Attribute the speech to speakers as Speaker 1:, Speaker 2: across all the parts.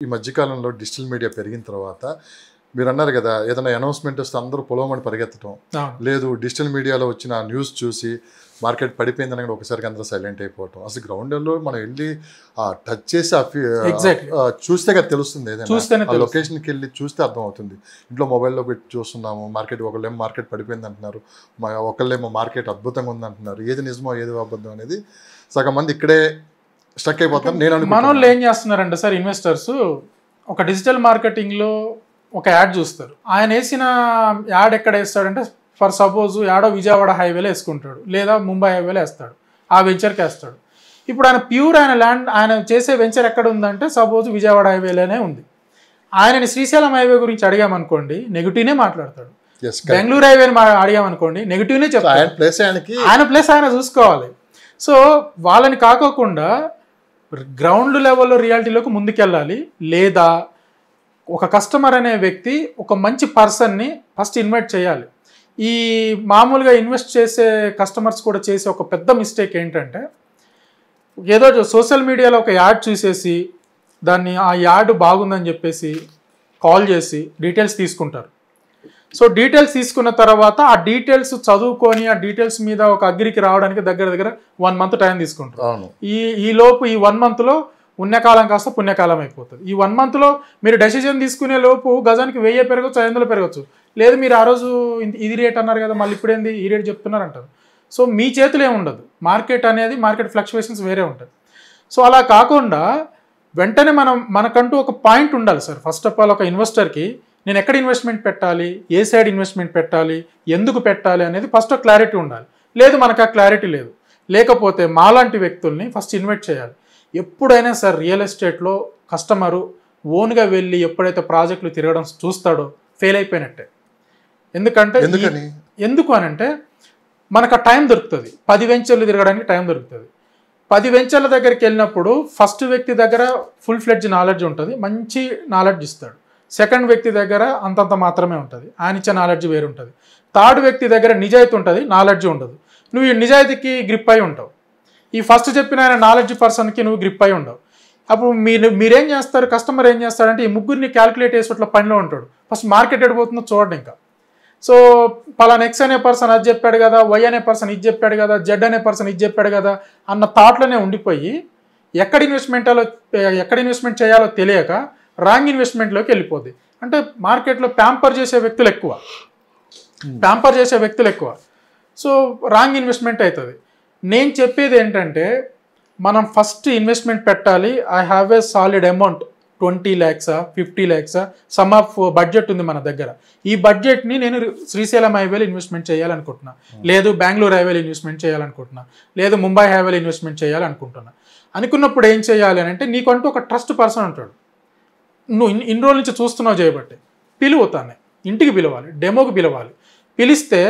Speaker 1: ఈ మధ్యకాలంలో digital media పెరిగిన తర్వాత మీరు అన్నారు కదా, ఏదైనా అనౌన్స్మెంట్ వస్తే అందరూ పొలవమని పరిగెత్తడం లేదు, డిజిటల్ మీడియాలో వచ్చిన న్యూస్ చూసి మార్కెట్ పడిపోయిందని ఒకసారి అందరూ సైలెంట్ అయిపోవటం. అసలు గ్రౌండ్లో మనం వెళ్ళి టచ్ చేసి చూస్తే కదా తెలుస్తుంది, ఏదైనా లొకేషన్కి వెళ్ళి చూస్తే అర్థమవుతుంది. ఇంట్లో మొబైల్లో పెట్టి చూస్తున్నాము, ఒకళ్ళేమో మార్కెట్ పడిపోయింది అంటున్నారు, ఒకళ్ళేమో మార్కెట్ అద్భుతంగా ఉంది అంటున్నారు. ఏది నిజమో ఏది అబద్ధం అనేది సగం మంది ఇక్కడే స్టక్ అయిపోతారు. నేను
Speaker 2: మన వాళ్ళు ఏం చేస్తున్నారంటే సార్, ఇన్వెస్టర్స్ ఒక డిజిటల్ మార్కెటింగ్లో ఒక యాడ్ చూస్తారు. ఆయన వేసిన యాడ్ ఎక్కడ వేస్తాడంటే, ఫర్ సపోజ్ యాడో విజయవాడ హైవేలో వేసుకుంటాడు, లేదా ముంబై హైవేలో వేస్తాడు, ఆ వెంచర్కి వేస్తాడు. ఇప్పుడు ఆయన ప్యూర్ ఆయన చేసే వెంచర్ ఎక్కడ ఉందంటే సపోజ్ విజయవాడ హైవేలోనే ఉంది. ఆయనని శ్రీశైలం హైవే గురించి అడిగామనుకోండి, నెగిటివ్నే మాట్లాడతాడు. బెంగళూరు హైవేని అడిగామనుకోండి, నెగిటివ్నే చెప్తాడు. ఆయన ప్లేస్ ఆయన చూసుకోవాలి. సో వాళ్ళని కాకోకుండా గ్రౌండ్ లెవెల్లో రియాలిటీలోకి ముందుకెళ్ళాలి. లేదా ఒక కస్టమర్ అనే వ్యక్తి ఒక మంచి పర్సన్ని ఫస్ట్ ఇన్వైట్ చేయాలి. ఈ మామూలుగా ఇన్వెస్ట్ చేసే కస్టమర్స్ కూడా చేసే ఒక పెద్ద మిస్టేక్ ఏంటంటే, ఏదో సోషల్ మీడియాలో ఒక యాడ్ చూసేసి దాన్ని ఆ యాడ్ బాగుందని చెప్పేసి కాల్ చేసి డీటెయిల్స్ తీసుకుంటారు. సో డీటెయిల్స్ తీసుకున్న తర్వాత ఆ డీటెయిల్స్ చదువుకొని ఆ డీటెయిల్స్ మీద ఒక అగ్రికి రావడానికి దగ్గర 1 month టైం తీసుకుంటారు. ఈ లోపు ఈ 1 monthలో పుణ్యకాలం కాస్త పుణ్యకాలం అయిపోతుంది. ఈ 1 monthలో మీరు డెసిజన్ తీసుకునే లోపు గజానికి 1000 పెరగచ్చు, 500 పెరగచ్చు. లేదు మీరు ఆ రోజు ఇది రేట్ అన్నారు కదా, మళ్ళీ ఇప్పుడేంది ఈ రేట్ చెప్తున్నారు అంటారు. సో మీ చేతిలో ఏముండదు, మార్కెట్ ఫ్లక్చువేషన్స్ వేరే ఉంటుంది. సో అలా కాకుండా వెంటనే మనకంటూ ఒక పాయింట్ ఉండాలి సార్. ఫస్ట్ ఆఫ్ ఆల్ ఒక ఇన్వెస్టర్కి నేను ఎక్కడ ఇన్వెస్ట్మెంట్ పెట్టాలి, ఏ సైడ్ ఇన్వెస్ట్మెంట్ పెట్టాలి, ఎందుకు పెట్టాలి అనేది ఫస్ట్ ఒక క్లారిటీ ఉండాలి. లేదు మనకు ఆ క్లారిటీ లేకపోతే మాలాంటి వ్యక్తుల్ని ఫస్ట్ ఇన్వైట్ చేయాలి. ఎప్పుడైనా సార్ రియల్ ఎస్టేట్లో కస్టమరు ఓన్గా వెళ్ళి ఎప్పుడైతే ప్రాజెక్టులు తిరగడం చూస్తాడో ఫెయిల్ అయిపోయినట్టే. ఎందుకు అనంటే మనకు ఆ టైం దొరుకుతుంది, 10 వెంచర్లు తిరగడానికి టైం దొరుకుతుంది. 10 వెంచర్ల దగ్గరికి వెళ్ళినప్పుడు ఫస్ట్ వ్యక్తి దగ్గర ఫుల్ ఫ్లెడ్జ్ నాలెడ్జ్ ఉంటుంది, మంచి నాలెడ్జ్ ఇస్తాడు. సెకండ్ వ్యక్తి దగ్గర అంతంత మాత్రమే ఉంటుంది, ఆయన ఇచ్చే నాలెడ్జ్ వేరు ఉంటుంది. థర్డ్ వ్యక్తి దగ్గర నిజాయితీ ఉంటుంది, నాలెడ్జ్ ఉండదు. నువ్వు ఈ నిజాయితీకి గ్రిప్ అయి ఉంటావు, ఈ ఫస్ట్ చెప్పిన ఆయన నాలెడ్జ్ పర్సన్కి నువ్వు గ్రిప్ అయి ఉండవు. అప్పుడు మీరేం చేస్తారు, కస్టమర్ ఏం చేస్తారంటే ఈ ముగ్గురిని క్యాల్కులేట్ చేసేట్ల పనిలో ఉంటాడు. ఫస్ట్ మార్కెట్ ఎడిపోతుందో చూడండి. ఇంకా సో పలానా ఎక్స్ అనే పర్సన్ అది చెప్పాడు కదా, వై అనే పర్సన్ ఇది చెప్పాడు కదా, జెడ్ అనే పర్సన్ ఇది చెప్పాడు కదా అన్న థాట్లోనే ఉండిపోయి ఎక్కడ ఇన్వెస్ట్మెంట్ చేయాలో తెలియక రాంగ్ ఇన్వెస్ట్మెంట్లోకి వెళ్ళిపోద్ది. అంటే మార్కెట్లో ప్యాంపర్ చేసే వ్యక్తులు ఎక్కువ, సో రాంగ్ ఇన్వెస్ట్మెంట్ అవుతుంది. నేను చెప్పేది ఏంటంటే, మనం ఫస్ట్ ఇన్వెస్ట్మెంట్ పెట్టాలి. I have a solid amount, 20 lakhs 50 lakhs some of budget ఉంది మన దగ్గర. ఈ బడ్జెట్ని నేను శ్రీశైలం హైవేలో ఇన్వెస్ట్మెంట్ చేయాలనుకుంటున్నా, లేదు బెంగళూరు హైవేలో ఇన్వెస్ట్మెంట్ చేయాలనుకుంటున్నా, లేదు ముంబై హైవేలో ఇన్వెస్ట్మెంట్ చేయాలనుకుంటున్నా. అనుకున్నప్పుడు ఏం చేయాలి అని అంటే, నీకంటూ ఒక ట్రస్ట్ పర్సన్ ఉంటాడు. నువ్వు ఇన్ని రోజుల నుంచి చూస్తున్నావు చేయబట్టి పిలువుతానే, ఇంటికి పిలవాలి, డెమోకి పిలవాలి. పిలిస్తే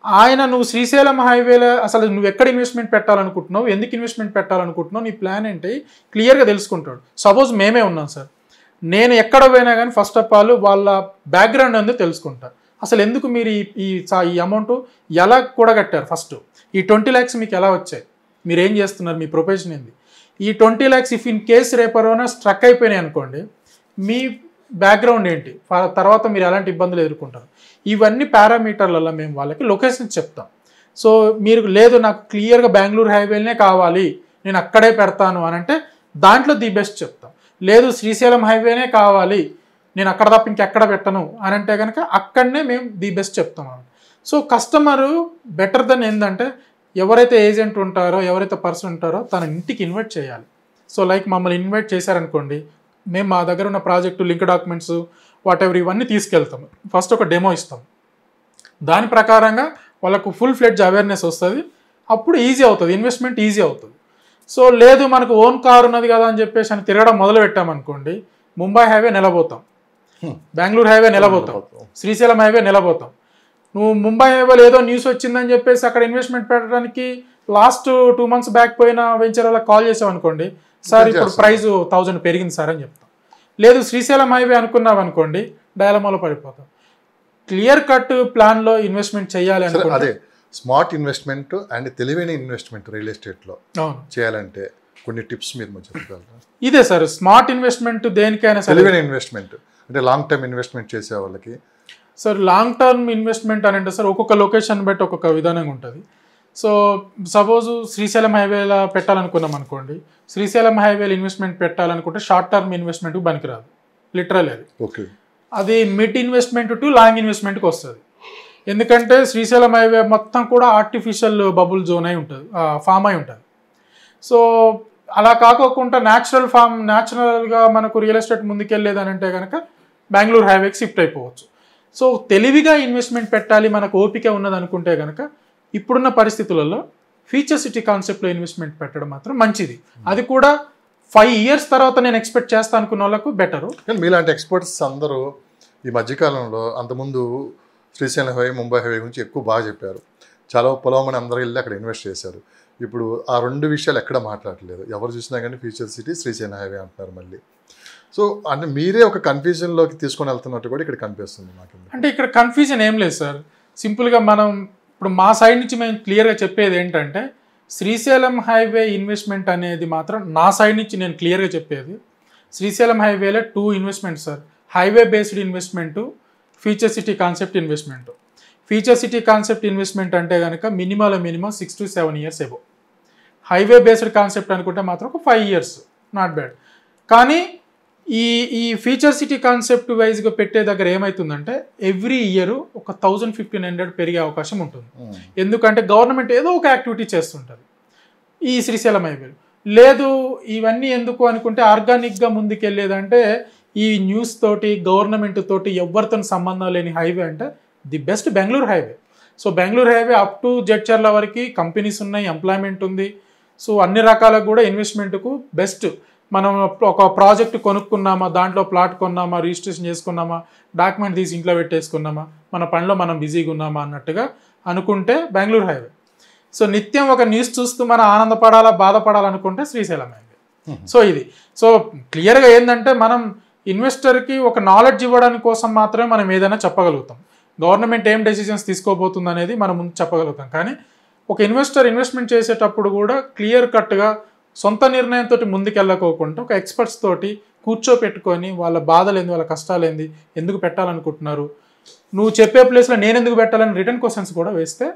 Speaker 2: ఆయన నువ్వు శ్రీశైలం హైవేలో అసలు నువ్వు ఎక్కడ ఇన్వెస్ట్మెంట్ పెట్టాలనుకుంటున్నావు, ఎందుకు ఇన్వెస్ట్మెంట్ పెట్టాలనుకుంటున్నావు, నీ ప్లాన్ ఏంటి క్లియర్గా తెలుసుకుంటాడు. సపోజ్ మేమే ఉన్నాం సార్, నేను ఎక్కడ పోయినా కానీ ఫస్ట్ ఆఫ్ ఆల్ వాళ్ళ బ్యాక్గ్రౌండ్ అనేది తెలుసుకుంటా. అసలు ఎందుకు మీరు ఈ అమౌంట్ ఎలా కూడగట్టారు, ఫస్ట్ ఈ 20 lakhs మీకు ఎలా వచ్చాయి, మీరు ఏం చేస్తున్నారు, మీ ప్రొఫెషన్ ఏంది, ఈ 20 lakhs ఇఫ్ ఇన్ కేస్ రేపరోనా స్ట్రక్ అయిపోయినాయి అనుకోండి, మీ బ్యాక్గ్రౌండ్ ఏంటి, తర్వాత మీరు ఎలాంటి ఇబ్బందులు ఎదుర్కొంటారు. ఇవన్నీ పారామీటర్లలో మేము వాళ్ళకి లొకేషన్ చెప్తాం. సో మీరు లేదు నాకు క్లియర్గా బెంగళూరు హైవేనే కావాలి, నేను అక్కడే పెడతాను అని అంటే దాంట్లో ది బెస్ట్ చెప్తాం. లేదు శ్రీశైలం హైవేనే కావాలి, నేను అక్కడ తప్ప ఇంకెక్కడ పెట్టను అని అంటే కనుక అక్కడనే మేము ది బెస్ట్ చెప్తాం. సో కస్టమరు బెటర్ దెన్ ఏంటంటే, ఎవరైతే ఏజెంట్ ఉంటారో, ఎవరైతే పర్సన్ ఉంటారో తన ఇంటికి ఇన్వైట్ చేయాలి. సో లైక్ మమ్మల్ని ఇన్వైట్ చేశారనుకోండి, మేము మా దగ్గర ఉన్న project link documents what ever ఇవన్నీ తీసుకెళ్తాము. ఫస్ట్ ఒక డెమో ఇస్తాం, దాని ప్రకారంగా వాళ్ళకు ఫుల్ ఫ్లెడ్జ్ అవేర్నెస్ వస్తుంది. అప్పుడు ఈజీ అవుతుంది, ఇన్వెస్ట్మెంట్ ఈజీ అవుతుంది. సో లేదు మనకు ఓన్ కార్ ఉన్నది కదా అని చెప్పేసి అని తిరగడం మొదలు పెట్టామనుకోండి, ముంబై హైవే నిలబోతాం, బెంగళూరు హైవే నిలబోతాం, శ్రీశైలం హైవే నిలబోతాం. నువ్వు ముంబై హైవేలో ఏదో న్యూస్ వచ్చిందని చెప్పేసి అక్కడ ఇన్వెస్ట్మెంట్ పెట్టడానికి లాస్ట్ 2 months బ్యాక్ పోయిన వెంచర్ వాళ్ళకి కాల్ చేసాం అనుకోండి, సార్ ఇప్పుడు ప్రైస్ 1000 పెరిగింది సార్ అని చెప్తాం. లేదు శ్రీశైలం హైవే అనుకున్నాం అనుకోండి, డైలమాలో పడిపోతాం. క్లియర్ కట్ ప్లాన్లో ఇన్వెస్ట్మెంట్ చేయాలి అనుకుంటే
Speaker 1: అదే స్మార్ట్ ఇన్వెస్ట్మెంట్ అండ్ తెలివైన ఇన్వెస్ట్మెంట్ రియల్ ఎస్టేట్లో చేయాలంటే కొన్ని టిప్స్ మీరు మాకు చెప్పగలరా?
Speaker 2: ఇదే సార్ స్మార్ట్ ఇన్వెస్ట్మెంట్ దేనికైనా సరే,
Speaker 1: తెలివైన ఇన్వెస్ట్మెంట్ అంటే లాంగ్ టర్మ్ ఇన్వెస్ట్మెంట్ చేసే వాళ్ళకి.
Speaker 2: సార్ లాంగ్ టర్మ్ ఇన్వెస్ట్మెంట్ అని అంటే సార్ ఒక్కొక్క లొకేషన్ బట్టి ఒక్కొక్క విధానంగా ఉంటుంది. సో సపోజ్ శ్రీశైలం హైవేలో పెట్టాలనుకున్నాం అనుకోండి, శ్రీశైలం హైవేలో ఇన్వెస్ట్మెంట్ పెట్టాలనుకుంటే షార్ట్ టర్మ్ ఇన్వెస్ట్మెంట్కి పనికిరాదు, లిటరల్ అది.
Speaker 1: ఓకే.
Speaker 2: అది మిడ్ ఇన్వెస్ట్మెంట్ టు లాంగ్ ఇన్వెస్ట్మెంట్కి వస్తుంది. ఎందుకంటే శ్రీశైలం హైవే మొత్తం కూడా ఆర్టిఫిషియల్ బబుల్ జోన్ అయి ఉంటుంది, ఫామ్ అయి ఉంటుంది. సో అలా కాకోకుండా న్యాచురల్గా మనకు రియల్ ఎస్టేట్ ముందుకెళ్ళేదని అంటే కనుక బెంగళూరు హైవేకి షిఫ్ట్ అయిపోవచ్చు. సో తెలివిగా ఇన్వెస్ట్మెంట్ పెట్టాలి, మనకు ఓపిక ఉన్నది అనుకుంటే కనుక ఇప్పుడున్న పరిస్థితులలో ఫ్యూచర్ సిటీ కాన్సెప్ట్లో ఇన్వెస్ట్మెంట్ పెట్టడం మాత్రం మంచిది. అది కూడా 5 years తర్వాత నేను ఎక్స్పెక్ట్ చేస్తా అనుకున్న వాళ్ళకు బెటరు.
Speaker 1: కానీ మీలాంటి ఎక్స్పర్ట్స్ అందరూ ఈ మధ్యకాలంలో, అంతకుముందు శ్రీశైలం హైవే, ముంబై హైవే గురించి ఎక్కువ బాగా చెప్పారు. చాలా పొలమని అందరూ వెళ్ళి అక్కడ ఇన్వెస్ట్ చేశారు. ఇప్పుడు ఆ 2 విషయాలు ఎక్కడ మాట్లాడలేదు. ఎవరు చూసినా కానీ ఫ్యూచర్ సిటీ, శ్రీశైలం హైవే అంటున్నారు మళ్ళీ. సో అంటే మీరే ఒక కన్ఫ్యూజన్లోకి తీసుకొని వెళ్తున్నట్టు కూడా ఇక్కడ కనిపిస్తుంది నాకు.
Speaker 2: అంటే ఇక్కడ కన్ఫ్యూజన్ ఏం లేదు సార్. సింపుల్గా మనం ఇప్పుడు మా సైడ్ నుంచి మేము క్లియర్గా చెప్పేది ఏంటంటే, శ్రీశైలం హైవే ఇన్వెస్ట్మెంట్ అనేది మాత్రం నా సైడ్ నుంచి నేను క్లియర్గా చెప్పేది, శ్రీశైలం హైవేలో 2 investment sir. Highway based investment, future city concept investment. Future city concept investment అంటే కనుక minimum 6 to 7 years above. Highway based concept అనుకుంటే మాత్రం ఒక 5 years, నాట్ బ్యాడ్. కానీ ఈ ఫ్యూచర్ సిటీ కాన్సెప్ట్ వైజ్గా పెట్టే దగ్గర ఏమవుతుందంటే ఎవ్రీ ఇయర్ ఒక 1,000-1,500 పెరిగే అవకాశం ఉంటుంది. ఎందుకంటే గవర్నమెంట్ ఏదో ఒక యాక్టివిటీ చేస్తుంటుంది ఈ శ్రీశైలం హైవేలో. లేదు ఇవన్నీ ఎందుకు అనుకుంటే ఆర్గానిక్గా ముందుకెళ్ళేదంటే ఈ న్యూస్ తోటి, గవర్నమెంట్ తోటి ఎవరితో సంబంధం లేని హైవే అంటే the best Bengaluru highway. So Bengaluru highway up to Jadcherla వరకు కంపెనీస్ ఉన్నాయి, ఎంప్లాయ్మెంట్ ఉంది. సో అన్ని రకాలకు కూడా ఇన్వెస్ట్మెంట్కు బెస్ట్. మనం ఒక ప్రాజెక్ట్ కొనుక్కున్నామా, దాంట్లో ప్లాట్ కొన్నామా, రిజిస్ట్రేషన్ చేసుకున్నామా, డాక్యుమెంట్ తీసి ఇంట్లో పెట్టేసుకున్నామా, మన పనిలో మనం బిజీగా ఉన్నామా అన్నట్టుగా అనుకుంటే బెంగళూరు హైవే. సో నిత్యం ఒక న్యూస్ చూస్తూ మనం ఆనందపడాలా, బాధపడాలనుకుంటే శ్రీశైలం హైవే. సో ఇది క్లియర్గా ఏంటంటే మనం ఇన్వెస్టర్కి ఒక నాలెడ్జ్ ఇవ్వడానికి కోసం మాత్రమే మనం ఏదైనా చెప్పగలుగుతాం. గవర్నమెంట్ ఏం డెసిషన్స్ తీసుకోబోతుంది అనేది మనం ముందు చెప్పగలుగుతాం. కానీ ఒక ఇన్వెస్ట్మెంట్ చేసేటప్పుడు కూడా క్లియర్ కట్గా సొంత నిర్ణయంతో ముందుకెళ్ళకోకుండా ఒక ఎక్స్పర్ట్స్ తోటి కూర్చోపెట్టుకొని వాళ్ళ బాధలేంది, వాళ్ళ కష్టాలేంది, ఎందుకు పెట్టాలనుకుంటున్నారు, నువ్వు చెప్పే ప్లేస్లో నేను ఎందుకు పెట్టాలని రిటర్న్ క్వశ్చన్స్ కూడా వేస్తే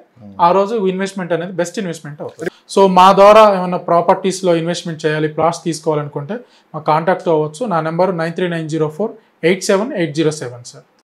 Speaker 2: ఆ రోజు ఇన్వెస్ట్మెంట్ అనేది బెస్ట్ ఇన్వెస్ట్మెంట్ అవుతుంది. సో మా ద్వారా ఏమైనా ప్రాపర్టీస్లో ఇన్వెస్ట్మెంట్ చేయాలి, ప్లాట్స్ తీసుకోవాలనుకుంటే మా కాంటాక్ట్ అవ్వచ్చు. నా నెంబర్ 9390487807 సార్.